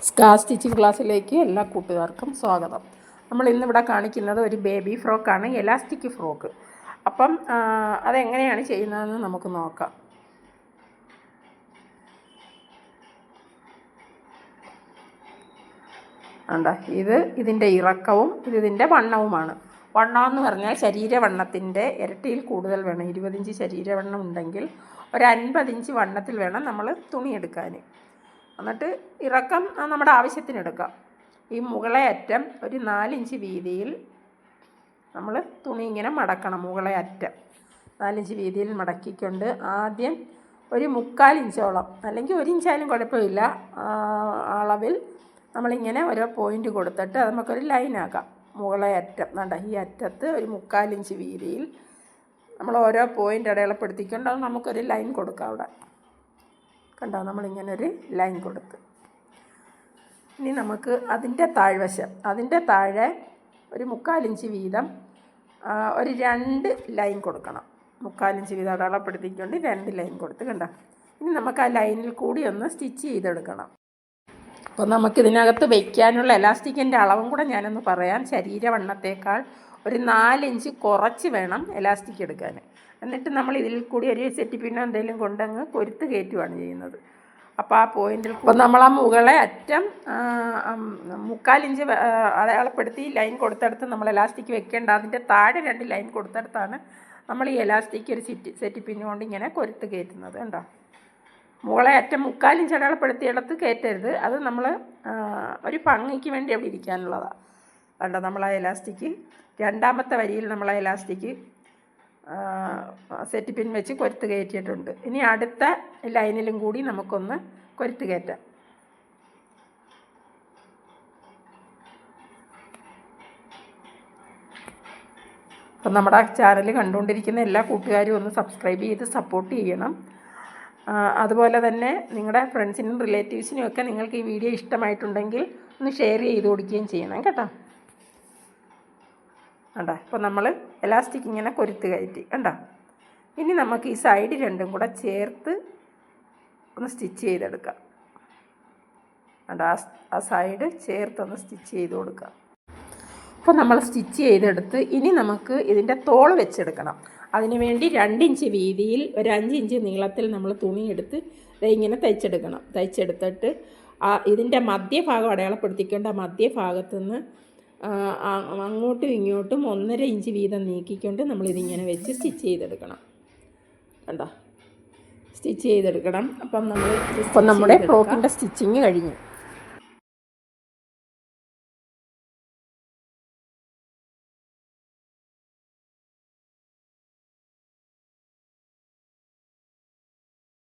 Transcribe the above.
Scar stitching ക്ലാസ്സിലേക്ക് എല്ലാ കൂട്ടുകാർക്കും സ്വാഗതം. നമ്മൾ ഇന്നിവിടെ കാണിക്കുന്നത് ഒരു ബേബി ഫ്രോക്കാണ്, എലാസ്റ്റിക് ഫ്രോക്ക്. അപ്പം അതെങ്ങനെയാണ് ചെയ്യുന്നതെന്ന് നമുക്ക് നോക്കാം. ഇതിൻ്റെ ഇറക്കവും ഇതിൻ്റെ വണ്ണവുമാണ്. വണ്ണം എന്ന് പറഞ്ഞാൽ ശരീരവണ്ണത്തിൻ്റെ ഇരട്ടിയിൽ കൂടുതൽ വേണം. 20 ഇഞ്ച് ശരീരവണ്ണം ഉണ്ടെങ്കിൽ ഒരു 50 ഇഞ്ച് വണ്ണത്തിൽ വേണം നമ്മൾ തുണിയെടുക്കാൻ. എന്നിട്ട് ഇറക്കം നമ്മുടെ ആവശ്യത്തിനെടുക്കാം. ഈ മുകളെ അറ്റം ഒരു 4 ഇഞ്ച് വീതിയിൽ നമ്മൾ തുണി ഇങ്ങനെ മടക്കണം. മുകളെ അറ്റം 4 ഇഞ്ച് വീതിയിൽ മടക്കിക്കൊണ്ട് ആദ്യം ഒരു 3/4 ഇഞ്ചോളം അല്ലെങ്കിൽ 1 ഇഞ്ചായാലും കുഴപ്പമില്ല അളവിൽ നമ്മളിങ്ങനെ ഓരോ പോയിൻ്റ് കൊടുത്തിട്ട് അത് നമുക്കൊരു ലൈനാക്കാം. മുകളെ അറ്റം ഈ അറ്റത്ത് ഒരു 3/4 ഇഞ്ച് വീതിയിൽ നമ്മൾ ഓരോ പോയിൻ്റ് അടയാളപ്പെടുത്തിക്കൊണ്ട് അത് നമുക്കൊരു ലൈൻ കൊടുക്കാം. അവിടെ കണ്ടോ, നമ്മളിങ്ങനൊരു ലൈൻ കൊടുത്ത് ഇനി നമുക്ക് അതിൻ്റെ താഴ്വശം, അതിൻ്റെ താഴെ ഒരു 3/4 ഇഞ്ച് വീതം ഒരു 2 ലൈൻ കൊടുക്കണം. 3/4 ഇഞ്ച് വീതം അടയാളപ്പെടുത്തിക്കൊണ്ട് 2 ലൈൻ കൊടുത്ത് കണ്ടോ. ഇനി നമുക്ക് ആ ലൈനിൽ കൂടി ഒന്ന് സ്റ്റിച്ച് ചെയ്തെടുക്കണം. അപ്പോൾ നമുക്കിതിനകത്ത് വയ്ക്കാനുള്ള എലാസ്റ്റിക്കിൻ്റെ അളവും കൂടെ ഞാനൊന്ന് പറയാം. ശരീരവണ്ണത്തേക്കാൾ ഒരു 4 ഇഞ്ച് കുറച്ച് വേണം എലാസ്റ്റിക് എടുക്കാൻ. എന്നിട്ട് നമ്മൾ ഇതിൽ കൂടി ഒരു സെറ്റി പിന്നോ എന്തെങ്കിലും കൊണ്ടങ്ങ് കൊരുത്ത് കയറ്റുകയാണ് ചെയ്യുന്നത്. അപ്പോൾ ആ പോയിന്റിൽ ഇപ്പോൾ നമ്മൾ ആ മുകളെ അറ്റം 3/4 ഇഞ്ച് അടയാളപ്പെടുത്തി ലൈൻ കൊടുത്തടുത്ത് നമ്മൾ എലാസ്റ്റിക് വെക്കേണ്ട. അതിൻ്റെ താഴെ 2 ലൈൻ കൊടുത്തടുത്താണ് നമ്മൾ ഈ എലാസ്റ്റിക് ഒരു സെറ്റി പിന്നു കൊണ്ട് ഇങ്ങനെ കൊരുത്ത് കയറ്റുന്നത്. കണ്ടോ, മുകളെ അറ്റം 3/4 ഇഞ്ച് അടയാളപ്പെടുത്തിയിടത്ത് കയറ്റരുത്. അത് നമ്മൾ ഒരു ഭംഗിക്ക് വേണ്ടി അവിടെ ഇരിക്കാനുള്ളതാണ്. കണ്ടോ, നമ്മൾ ആ എലാസ്റ്റിക് രണ്ടാമത്തെ വരിയിൽ നമ്മൾ ആ എലാസ്റ്റിക് സെറ്റി പിൻ വെച്ച് കൊരുത്ത് കയറ്റിയിട്ടുണ്ട്. ഇനി അടുത്ത ലൈനിലും കൂടി നമുക്കൊന്ന് കൊരുത്ത് കയറ്റാം. അപ്പം നമ്മുടെ ചാനൽ കണ്ടുകൊണ്ടിരിക്കുന്ന എല്ലാ കൂട്ടുകാരും ഒന്ന് സബ്സ്ക്രൈബ് ചെയ്ത് സപ്പോർട്ട് ചെയ്യണം. അതുപോലെ തന്നെ നിങ്ങളുടെ ഫ്രണ്ട്സിനും റിലേറ്റീവ്സിനും ഒക്കെ നിങ്ങൾക്ക് ഈ വീഡിയോ ഇഷ്ടമായിട്ടുണ്ടെങ്കിൽ ഒന്ന് ഷെയർ ചെയ്ത് കൊടുക്കുകയും ചെയ്യണം കേട്ടോ. കണ്ടോ, ഇപ്പോൾ നമ്മൾ എലാസ്റ്റിക് ഇങ്ങനെ കൊരുത്ത് കയറ്റി കണ്ടോ. ഇനി നമുക്ക് ഈ സൈഡ് രണ്ടും കൂടെ ചേർത്ത് ഒന്ന് സ്റ്റിച്ച് ചെയ്തെടുക്കാം. കണ്ടോ, ആ സൈഡ് ചേർത്തൊന്ന് സ്റ്റിച്ച് ചെയ്ത് കൊടുക്കാം. അപ്പോൾ നമ്മൾ സ്റ്റിച്ച് ചെയ്തെടുത്ത് ഇനി നമുക്ക് ഇതിൻ്റെ തോള് വെച്ചെടുക്കണം. അതിനുവേണ്ടി 2 ഇഞ്ച് വീതിയിൽ ഒരു 5 ഇഞ്ച് നീളത്തിൽ നമ്മൾ തുണിയെടുത്ത് ഇങ്ങനെ തയ്ച്ചെടുക്കണം. തയ്ച്ചെടുത്തിട്ട് ഇതിൻ്റെ മധ്യഭാഗം അടയാളപ്പെടുത്തിക്കൊണ്ട് ആ മധ്യഭാഗത്തു നിന്ന് അങ്ങോട്ടും ഇങ്ങോട്ടും 1.5 ഇഞ്ച് വീതം നീക്കിക്കൊണ്ട് നമ്മളിതിങ്ങനെ വെച്ച് സ്റ്റിച്ച് ചെയ്തെടുക്കണം. കണ്ടോ, സ്റ്റിച്ച് ചെയ്തെടുക്കണം. അപ്പം നമ്മുടെ ഫ്രോക്കിൻ്റെ സ്റ്റിച്ചിങ് കഴിഞ്ഞു.